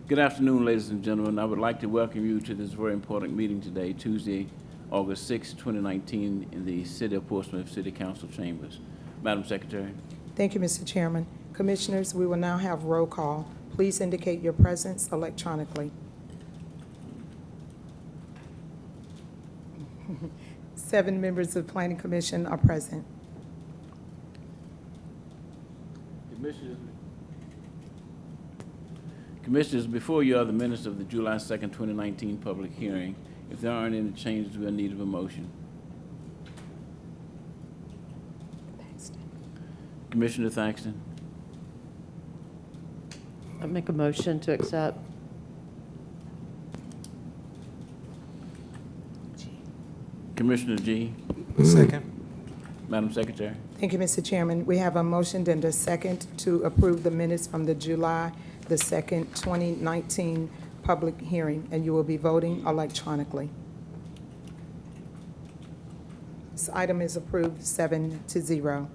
Good afternoon, ladies and gentlemen. I would like to welcome you to this very important meeting today, Tuesday, August 6, 2019, in the City of Portsmouth City Council chambers. Madam Secretary. Thank you, Mr. Chairman. Commissioners, we will now have roll call. Please indicate your presence electronically. 7 members of the Planning Commission are present. Commissioners, before you are the minutes of the July 2nd, 2019 public hearing. If there aren't any changes, we'll need a motion. Commissioner Thaxton. I make a motion to accept. Commissioner G. Second. Madam Secretary. Thank you, Mr. Chairman. We have a motion and a second to approve the minutes from the July the 2nd, 2019 public hearing, and you will be voting electronically. This item is approved 7-0.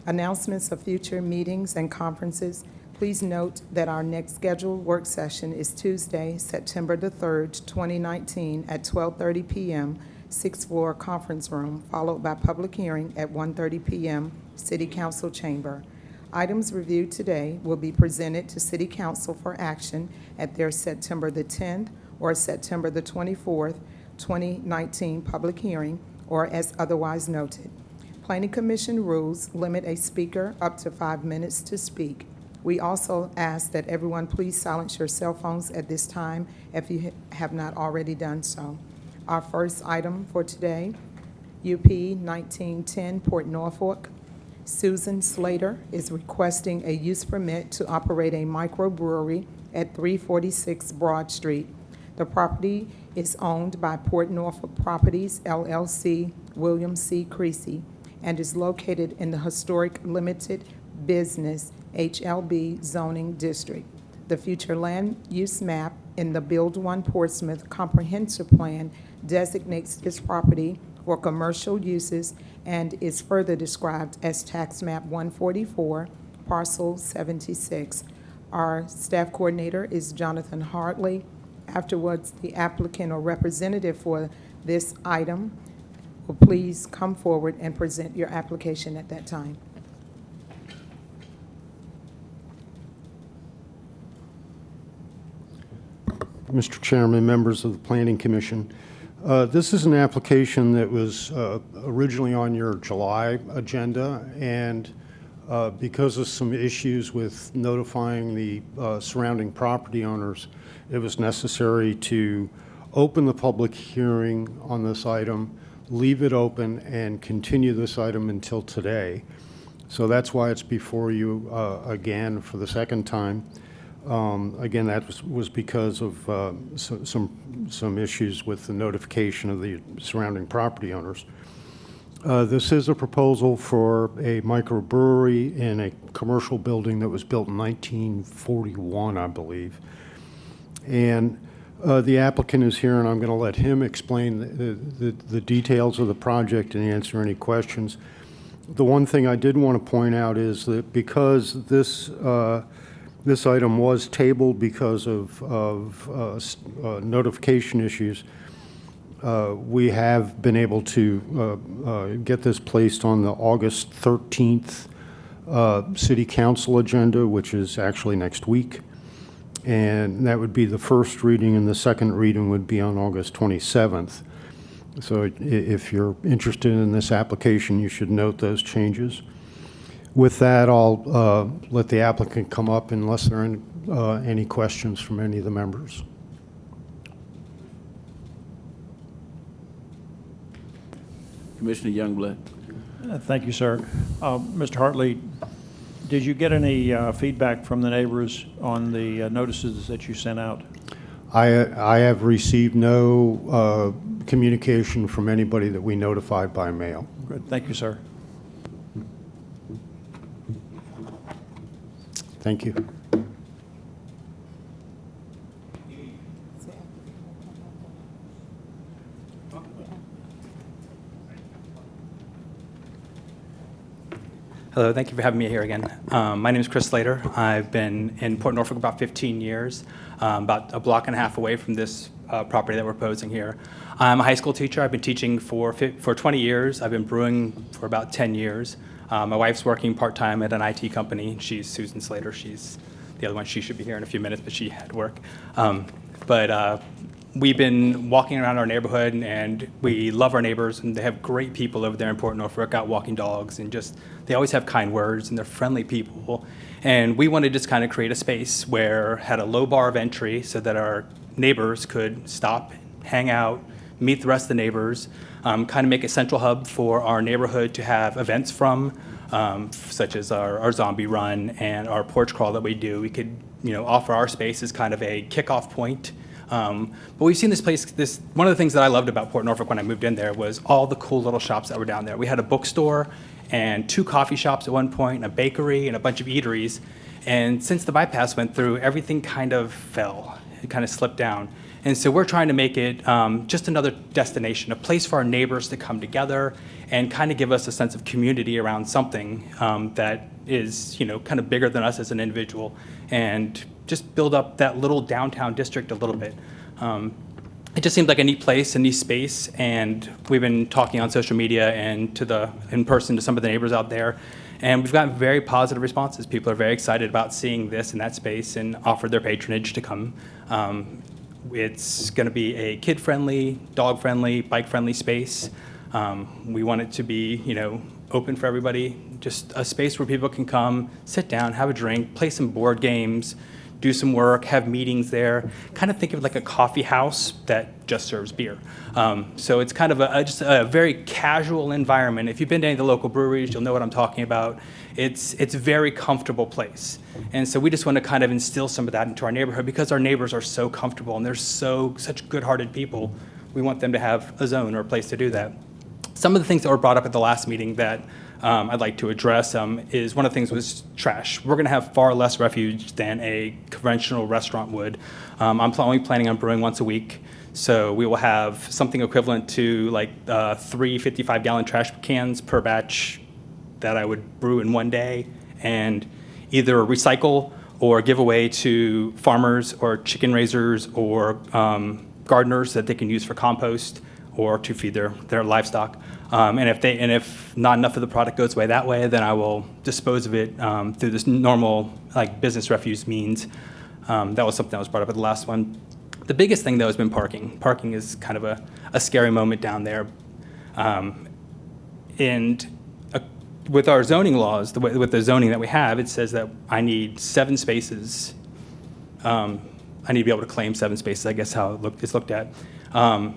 Announcements of future meetings and conferences. Please note that our next scheduled work session is Tuesday, September the 3rd, 2019 at 12:30 p.m., 6th floor conference room, followed by public hearing at 1:30 p.m., City Council chamber. Items reviewed today will be presented to City Council for action at their September the 10th or September the 24th, 2019 public hearing, or as otherwise noted. Planning Commission rules limit a speaker up to 5 minutes to speak. We also ask that everyone please silence your cell phones at this time if you have not already done so. Our first item for today, UP 1910 Port Norfolk. Susan Slater is requesting a use permit to operate a microbrewery at 346 Broad Street. The property is owned by Port Norfolk Properties, LLC, William C. Creasy, and is located in the Historic Limited Business, HLB zoning district. The future land use map in the Build One Portsmouth Comprehensive Plan designates this property for commercial uses and is further described as Tax Map 144, Parcel 76. Our staff coordinator is Jonathan Hartley. Afterwards, the applicant or representative for this item will please come forward and present your application at that time. Mr. Chairman, members of the Planning Commission, this is an application that was originally on your July agenda, and because of some issues with notifying the surrounding property owners, it was necessary to open the public hearing on this item, leave it open, and continue this item until today. So that's why it's before you again for the second time. Again, that was because of some issues with the notification of the surrounding property owners. This is a proposal for a microbrewery in a commercial building that was built in 1941, I believe. And the applicant is here, and I'm going to let him explain the details of the project and answer any questions. The one thing I did want to point out is that because this item was tabled because of notification issues, we have been able to get this placed on the August 13th City Council agenda, which is actually next week. And that would be the first reading, and the second reading would be on August 27th. So if you're interested in this application, you should note those changes. With that, I'll let the applicant come up unless there are any questions from any of the members. Commissioner Youngblood. Thank you, sir. Mr. Hartley, did you get any feedback from the neighbors on the notices that you sent out? I have received no communication from anybody that we notified by mail. Good. Thank you, sir. Thank you. Hello, thank you for having me here again. My name is Chris Slater. I've been in Port Norfolk about 15 years, about a block and a half away from this property that we're proposing here. I'm a high school teacher. I've been teaching for 20 years. I've been brewing for about 10 years. My wife's working part-time at an IT company. She's Susan Slater. She's the other one. She should be here in a few minutes, but she had work. We've been walking around our neighborhood, and we love our neighbors, and they have great people over there in Port Norfolk out walking dogs, and just, they always have kind words, and they're friendly people. And we wanted to just kind of create a space where had a low bar of entry so that our neighbors could stop, hang out, meet the rest of the neighbors, kind of make a central hub for our neighborhood to have events from, such as our zombie run and our porch crawl that we do. We could, offer our space as kind of a kickoff point. But we've seen this place, one of the things that I loved about Port Norfolk when I moved in there was all the cool little shops that were down there. We had a bookstore and 2 coffee shops at one point, and a bakery and a bunch of eateries. And since the bypass went through, everything kind of fell. It kind of slipped down. And so we're trying to make it just another destination, a place for our neighbors to come together and kind of give us a sense of community around something that is, kind of bigger than us as an individual, and just build up that little downtown district a little bit. It just seemed like a neat place, a neat space, and we've been talking on social media and in person to some of the neighbors out there, and we've gotten very positive responses. People are very excited about seeing this in that space and offered their patronage to come. It's going to be a kid-friendly, dog-friendly, bike-friendly space. We want it to be, open for everybody, just a space where people can come, sit down, have a drink, play some board games, do some work, have meetings there. Kind of think of it like a coffee house that just serves beer. So it's kind of just a very casual environment. If you've been to any of the local breweries, you'll know what I'm talking about. It's a very comfortable place. And so we just want to kind of instill some of that into our neighborhood because our neighbors are so comfortable and they're such good-hearted people. We want them to have a zone or a place to do that. Some of the things that were brought up at the last meeting that I'd like to address is one of the things was trash. We're going to have far less refuge than a conventional restaurant would. I'm only planning on brewing once a week, so we will have something equivalent to like 3 55-gallon trash cans per batch that I would brew in one day, and either recycle or give away to farmers or chicken raisers or gardeners that they can use for compost or to feed their livestock. And if not enough of the product goes away that way, then I will dispose of it through this normal business refuse means. That was something that was brought up at the last one. The biggest thing, though, has been parking. Parking is kind of a scary moment down there. With our zoning laws, with the zoning that we have, it says that I need 7 spaces. I need to be able to claim 7 spaces, I guess how it's looked at.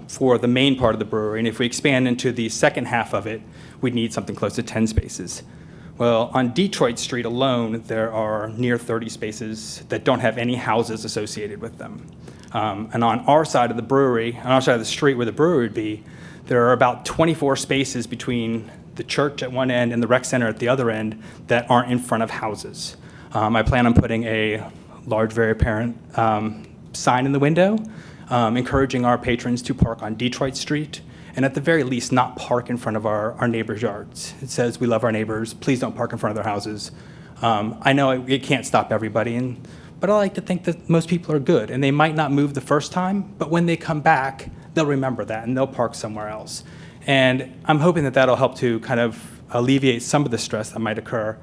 For the main part of the brewery. And if we expand into the second half of it, we'd need something close to 10 spaces. Well, on Detroit Street alone, there are near 30 spaces that don't have any houses associated with them. And on our side of the brewery, on our side of the street where the brewery would be, there are about 24 spaces between the church at one end and the rec center at the other end that aren't in front of houses. I plan on putting a large, very apparent sign in the window encouraging our patrons to park on Detroit Street, and at the very least not park in front of our neighbors' yards. It says, we love our neighbors, please don't park in front of their houses. I know it can't stop everybody, but I like to think that most people are good, and they might not move the first time, but when they come back, they'll remember that, and they'll park somewhere else. And I'm hoping that that'll help to kind of alleviate some of the stress that might occur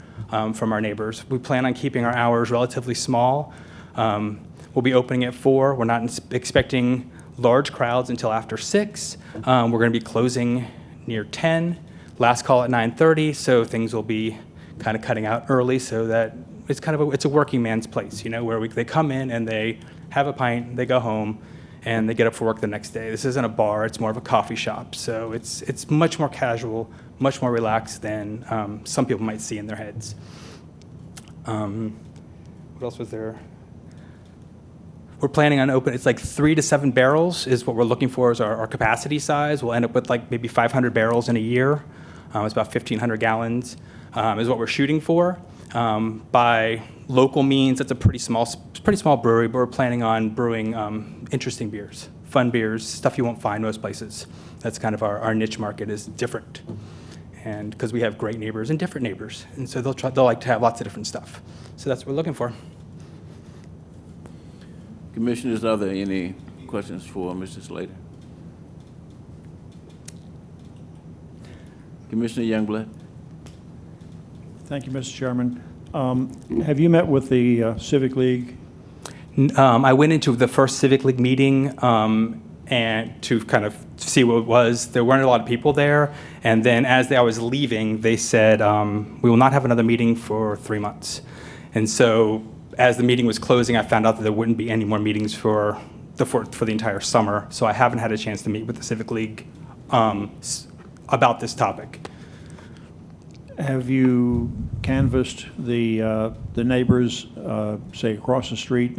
from our neighbors. We plan on keeping our hours relatively small. We'll be opening at 4. We're not expecting large crowds until after 6. We're going to be closing near 10. Last call at 9:30, so things will be kind of cutting out early so that it's kind of it's a working man's place, where they come in and they have a pint, they go home, and they get up for work the next day. This isn't a bar, it's more of a coffee shop. So it's much more casual, much more relaxed than some people might see in their heads. What else was there? We're planning on it's like 3 to 7 barrels is what we're looking for as our capacity size. We'll end up with like maybe 500 barrels in a year. It's about 1,500 gallons is what we're shooting for. By local means, it's a pretty small brewery, but we're planning on brewing interesting beers, fun beers, stuff you won't find most places. That's kind of our niche market is different. and because we have great neighbors and different neighbors, and so they'll like to have lots of different stuff. So that's what we're looking for. Commissioners, are there any questions for Mr. Slater? Commissioner Youngblood? Thank you, Mr. Chairman. Have you met with the Civic League? I went into the first Civic League meeting and to kind of see what it was. There weren't a lot of people there, and then as I was leaving, they said, we will not have another meeting for 3 months. And so as the meeting was closing, I found out that there wouldn't be any more meetings for the entire summer, so I haven't had a chance to meet with the Civic League about this topic. Have you canvassed the neighbors, say, across the street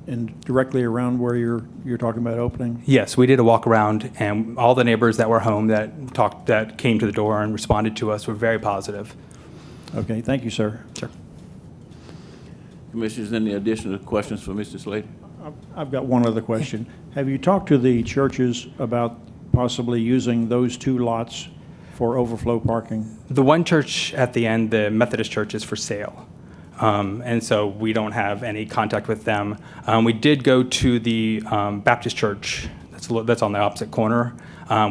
and directly around where you're talking about opening? Yes, we did a walk around, and all the neighbors that were home that came to the door and responded to us were very positive. Okay, thank you, sir. Sure. Commissioners, any additional questions for Mr. Slater? I've got one other question. Have you talked to the churches about possibly using those 2 lots for overflow parking? The one church at the end, the Methodist church, is for sale. And so we don't have any contact with them. We did go to the Baptist church that's on the opposite corner.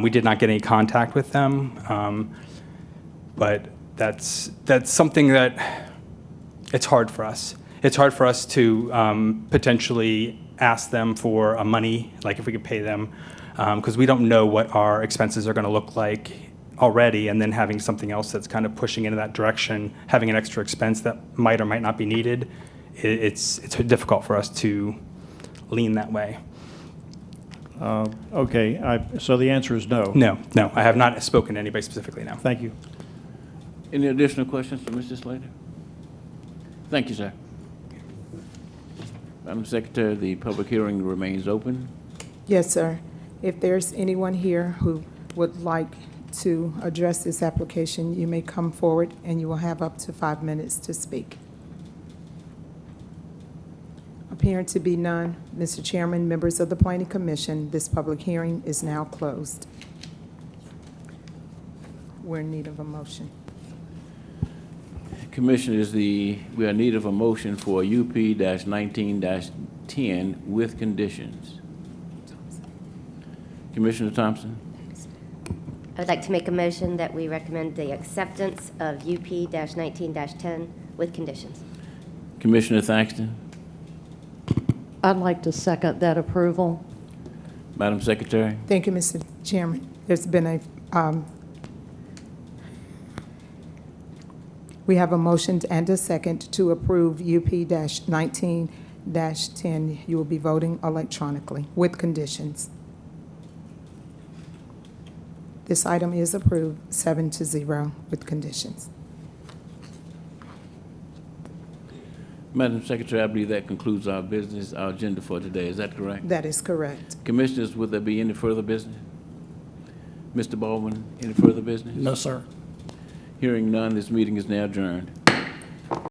We did not get any contact with them. But that's something that it's hard for us. It's hard for us to potentially ask them for money, like if we could pay them, because we don't know what our expenses are going to look like already, and then having something else that's kind of pushing into that direction, having an extra expense that might or might not be needed, it's difficult for us to lean that way. Okay, so the answer is no. No, I have not spoken to anybody specifically now. Thank you. Any additional questions for Mr. Slater? Thank you, sir. Madam Secretary, the public hearing remains open. Yes, sir. If there's anyone here who would like to address this application, you may come forward and you will have up to 5 minutes to speak. Appearing to be none, Mr. Chairman, members of the Planning Commission, this public hearing is now closed. We're in need of a motion. Commissioners, we are in need of a motion for UP-19-10 with conditions. Commissioner Thompson? I would like to make a motion that we recommend the acceptance of UP-19-10 with conditions. Commissioner Thaxton? I'd like to second that approval. Madam Secretary? Thank you, Mr. Chairman. There's been we have a motion and a second to approve UP-19-10. You will be voting electronically with conditions. This item is approved 7-0 with conditions. Madam Secretary, I believe that concludes our business, our agenda for today. Is that correct? That is correct. Commissioners, would there be any further business? Mr. Baldwin, any further business? No, sir. Hearing none, this meeting is now adjourned.